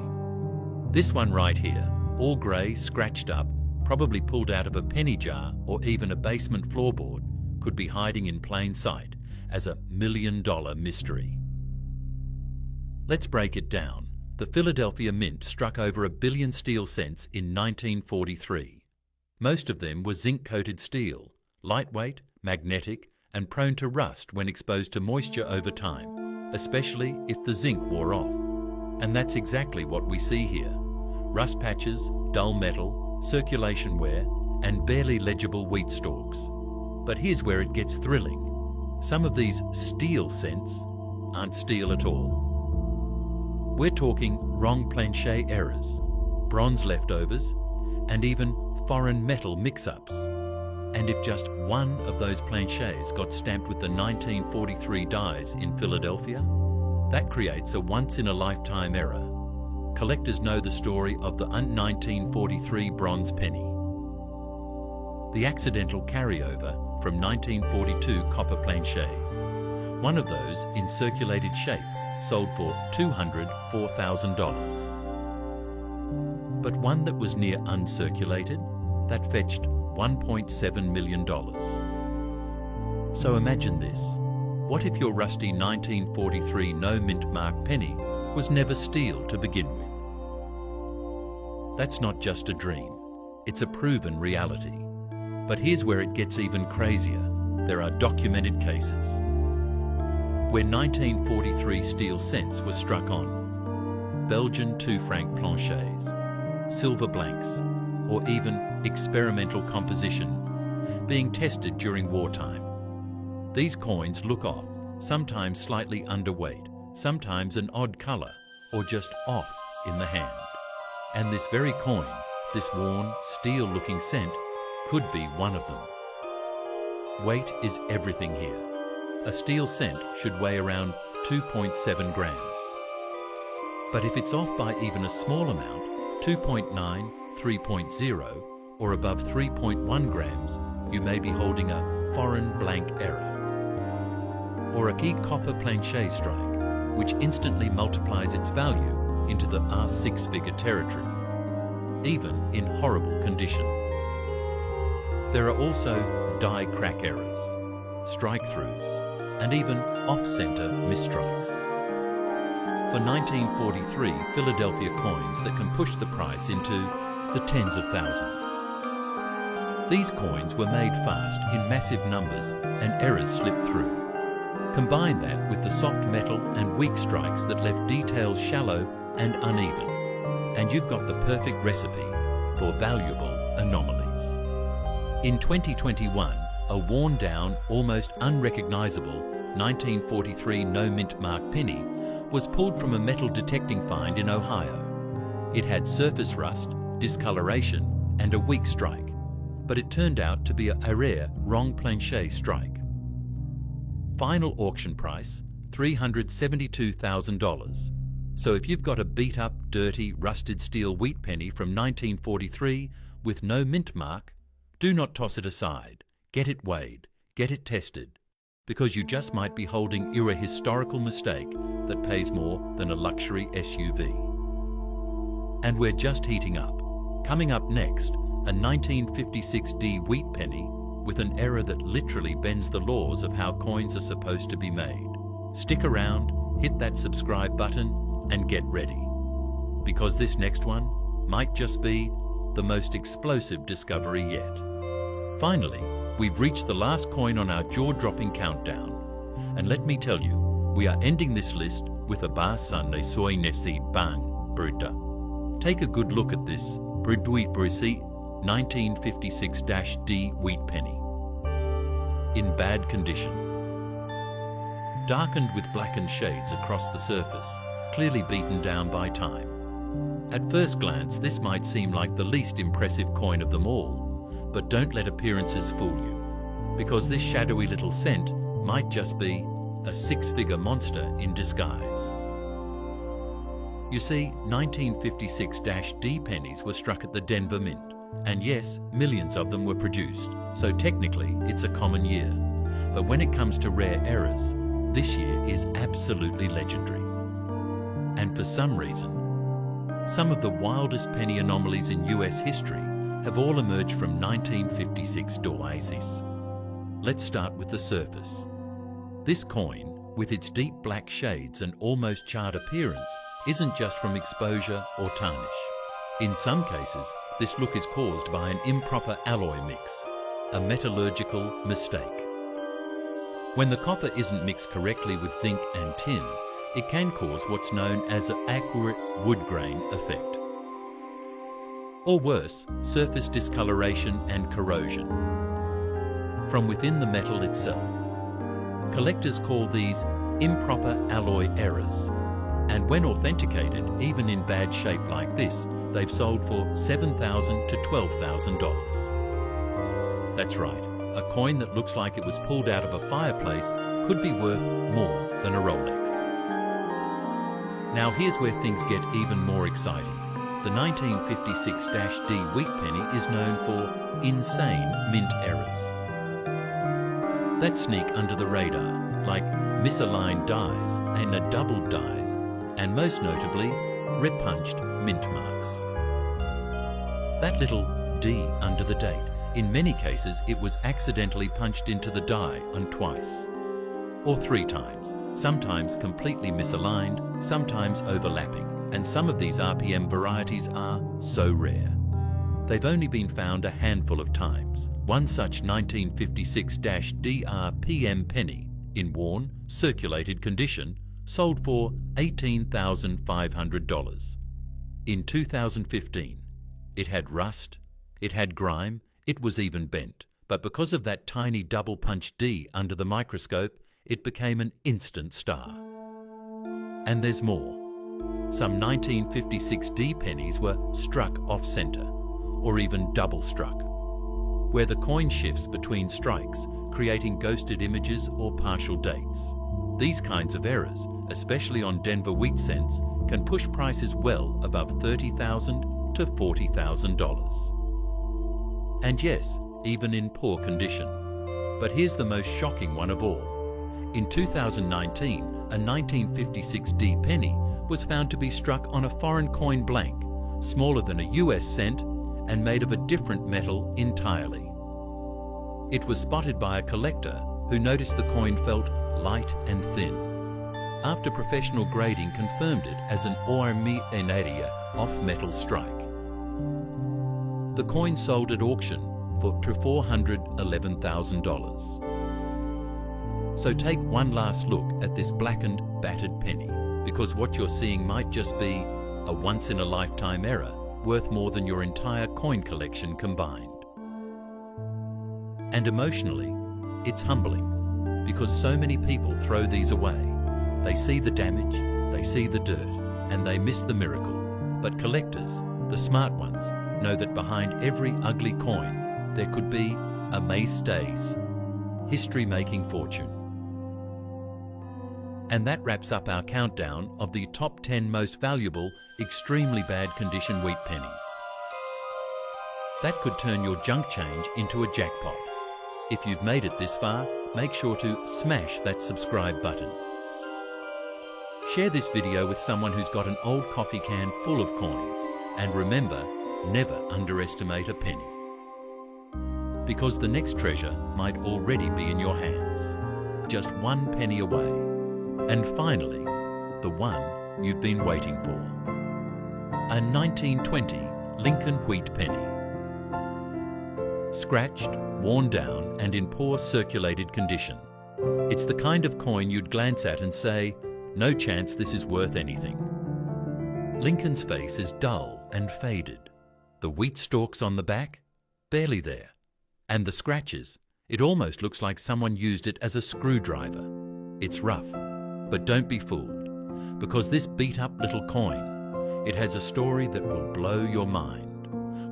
This one right here, all grey, scratched up, probably pulled out of a penny jar or even a basement floorboard, could be hiding in plain sight as a $1 million mystery. Let's break it down. The Philadelphia Mint struck over 1 billion steel cents in 1943. Most of them were zinc-coated steel, lightweight, magnetic, and prone to rust when exposed to moisture over time, especially if the zinc wore off. And that's exactly what we see here. Rust patches, dull metal, circulation wear, and barely legible wheat stalks. But here's where it gets thrilling. Some of these steel cents aren't steel at all. We're talking wrong planchet errors, bronze leftovers, and even foreign metal mix-ups. And if just one of those planchets got stamped with the 1943 dies in Philadelphia, that creates a once-in-a-lifetime error. Collectors know the story of the 1943 bronze penny. The accidental carryover from 1942 copper planchets. One of those, in circulated shape, sold for $204,000. But one that was near uncirculated, that fetched $1.7 million. So imagine this. What if your rusty 1943 no mint mark penny was never steel to begin with? That's not just a dream. It's a proven reality. But here's where it gets even crazier. There are documented cases where 1943 steel cents were struck on, Belgian 2-franc planchets, silver blanks, or even experimental composition being tested during wartime. These coins look off, sometimes slightly underweight, sometimes an odd colour, or just off in the hand. And this very coin, this worn, steel-looking cent, could be one of them. Weight is everything here. A steel cent should weigh around 2.7 grams. But if it's off by even a small amount, 2.9, 3.0, or above 3.1 grams, you may be holding a foreign blank error. Or a key copper planchet strike, which instantly multiplies its value into the R6-figure territory, even in horrible condition. There are also die crack errors, strike-throughs, and even off-center misstrikes. For 1943 Philadelphia coins that can push the price into the tens of thousands. These coins were made fast in massive numbers and errors slipped through. Combine that with the soft metal and weak strikes that left details shallow and uneven, and you've got the perfect recipe for valuable anomalies. In 2021, a worn-down, almost unrecognisable 1943 no-mint mark penny was pulled from a metal detecting find in Ohio. It had surface rust, discoloration and a weak strike, but it turned out to be a rare wrong plancher strike. Final auction price, $372,000. So if you've got a beat-up, dirty, rusted steel wheat penny from 1943 with no mint mark, do not toss it aside. Get it weighed, get it tested, because you just might be holding a historical mistake that pays more than a luxury SUV. And we're just heating up. Coming up next, a 1956D wheat penny with an error that literally bends the laws of how coins are supposed to be made. Stick around, hit that subscribe button, and get ready. Because this next one might just be the most explosive discovery yet. Finally, we've reached the last coin on our jaw-dropping countdown. And let me tell you, we are ending this list with a Barsan Nesoi Nesi Bang Bruta. Take a good look at this Bridui Brisi 1956-D wheat penny. In bad condition. Darkened with blackened shades across the surface, clearly beaten down by time. At first glance, this might seem like the least impressive coin of them all, but don't let appearances fool you, because this shadowy little cent might just be a six-figure monster in disguise. You see, 1956-D pennies were struck at the Denver Mint, and yes, millions of them were produced, so technically it's a common year. But when it comes to rare errors, this year is absolutely legendary. And for some reason, some of the wildest penny anomalies in US history have all emerged from 1956 Oasis. Let's start with the surface. This coin, with its deep black shades and almost charred appearance, isn't just from exposure or tarnish. In some cases, this look is caused by an improper alloy mix, a metallurgical mistake. When the copper isn't mixed correctly with zinc and tin, it can cause what's known as an accurate wood grain effect. Or worse, surface discoloration and corrosion from within the metal itself. Collectors call these improper alloy errors, and when authenticated, even in bad shape like this, they've sold for $7,000 to $12,000. That's right, a coin that looks like it was pulled out of a fireplace could be worth more than a Rolex. Now here's where things get even more exciting. The 1956-D wheat penny is known for insane mint errors that sneak under the radar, like misaligned dies and a doubled dies, and most notably, repunched mint marks. That little D under the date, in many cases it was accidentally punched into the die on twice, or 3 times, sometimes completely misaligned, sometimes overlapping, and some of these RPM varieties are so rare. They've only been found a handful of times. One such 1956-DRPM penny, in worn, circulated condition, sold for $18,500. In 2015, it had rust, it had grime, it was even bent, but because of that tiny double-punch D under the microscope, it became an instant star. And there's more. Some 1956D pennies were struck off-center, or even double-struck, where the coin shifts between strikes, creating ghosted images or partial dates. These kinds of errors, especially on Denver wheat cents, can push prices well above $30,000 to $40,000. And yes, even in poor condition. But here's the most shocking one of all. In 2019, a 1956D penny was found to be struck on a foreign coin blank, smaller than a US cent and made of a different metal entirely. It was spotted by a collector who noticed the coin felt light and thin. After professional grading confirmed it as an Ormi Eneria off-metal strike. The coin sold at auction for $411,000. So take one last look at this blackened, battered penny, because what you're seeing might just be a once-in-a-lifetime error worth more than your entire coin collection combined. And emotionally, it's humbling because so many people throw these away. They see the damage, they see the dirt, and they miss the miracle. But collectors, the smart ones, know that behind every ugly coin there could be a May Stays, history-making fortune. And that wraps up our countdown of the top 10 most valuable, extremely bad condition wheat pennies. That could turn your junk change into a jackpot. If you've made it this far, make sure to smash that subscribe button. Share this video with someone who's got an old coffee can full of coins. And remember, never underestimate a penny. Because the next treasure might already be in your hands, just one penny away. And finally, the one you've been waiting for. A 1920 Lincoln wheat penny. Scratched, worn down, and in poor circulated condition. It's the kind of coin you'd glance at and say, no chance this is worth anything. Lincoln's face is dull and faded. The wheat stalks on the back, barely there. And the scratches, it almost looks like someone used it as a screwdriver. It's rough, but don't be fooled, because this beat-up little coin, it has a story that will blow your mind.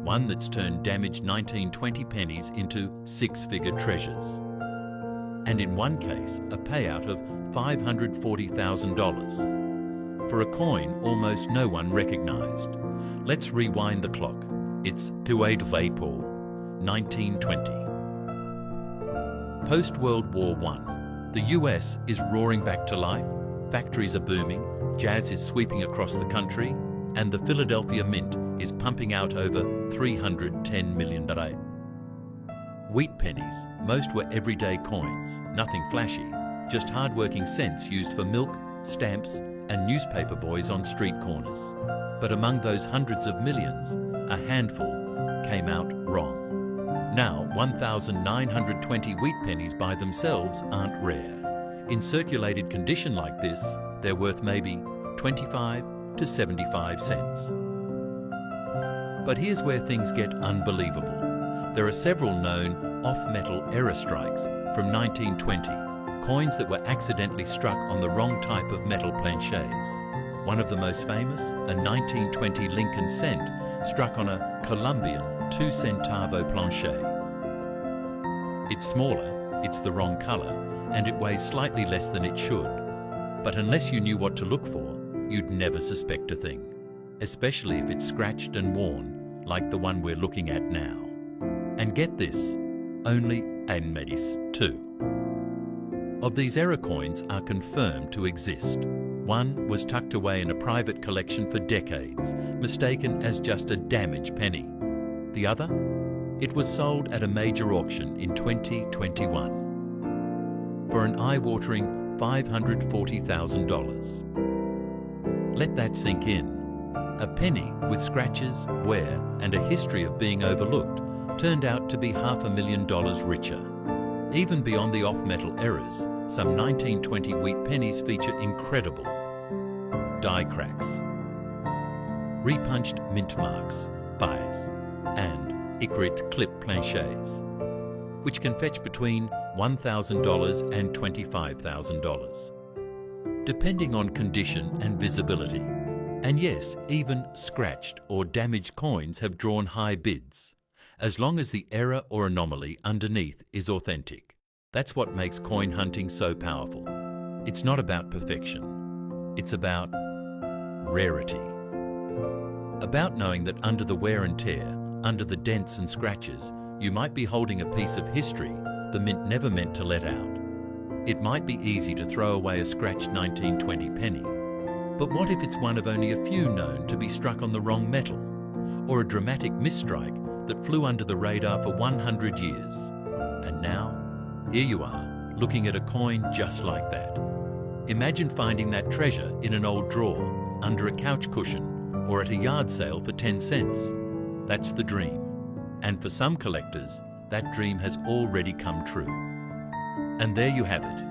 One that's turned damaged 1920 pennies into six-figure treasures. And in one case, a payout of $540,000 for a coin almost no one recognized. Let's rewind the clock. It's 28 April 1920. Post-World War I, the US is roaring back to life, factories are booming, jazz is sweeping across the country, and the Philadelphia Mint is pumping out over $310 million. Wheat pennies, most were everyday coins, nothing flashy, just hard-working cents used for milk, stamps, and newspaper boys on street corners. But among those hundreds of millions, a handful came out wrong. Now, 1,920 wheat pennies by themselves aren't rare. In circulated condition like this, they're worth maybe 25 to 75 cents. But here's where things get unbelievable. There are several known off-metal error strikes from 1920, coins that were accidentally struck on the wrong type of metal planchets. One of the most famous, a 1920 Lincoln cent, struck on a Colombian 2-centavo planchet. It's smaller, it's the wrong color, and it weighs slightly less than it should. But unless you knew what to look for, you'd never suspect a thing, especially if it's scratched and worn, like the one we're looking at now. And get this, only Pennies too. Of these error coins are confirmed to exist. One was tucked away in a private collection for decades, mistaken as just a damaged penny. The other? It was sold at a major auction in 2021 for an eye-watering $540,000. Let that sink in. A penny with scratches, wear, and a history of being overlooked turned out to be $500,000 richer. Even beyond the off-metal errors, some 1920 wheat pennies feature incredible die cracks, repunched mint marks, bias, and Icrit clip planchets, which can fetch between $1,000 and $25,000, depending on condition and visibility. And yes, even scratched or damaged coins have drawn high bids, as long as the error or anomaly underneath is authentic. That's what makes coin hunting so powerful. It's not about perfection. It's about rarity. About knowing that under the wear and tear, under the dents and scratches, you might be holding a piece of history the mint never meant to let out. It might be easy to throw away a scratched 1920 penny, but what if it's one of only a few known to be struck on the wrong metal, or a dramatic misstrike that flew under the radar for 100 years? And now, here you are, looking at a coin just like that. Imagine finding that treasure in an old drawer, under a couch cushion, or at a yard sale for 10 cents. That's the dream. And for some collectors, that dream has already come true. And there you have it.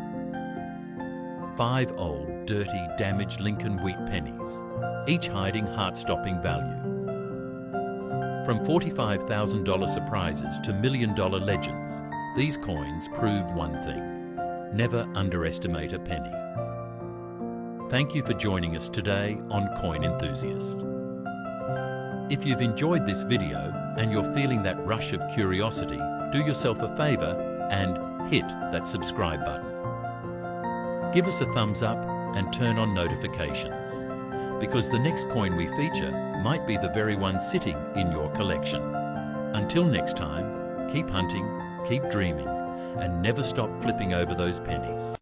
5 old, dirty, damaged Lincoln wheat pennies. each hiding heart-stopping value. From $45,000 surprises to million-dollar legends, these coins prove one thing: never underestimate a penny. Thank you for joining us today on Coin Enthusiast. If you've enjoyed this video and you're feeling that rush of curiosity, do yourself a favor and hit that subscribe button. Give us a thumbs up and turn on notifications, because the next coin we feature might be the very one sitting in your collection. Until next time, keep hunting, keep dreaming, and never stop flipping over those pennies.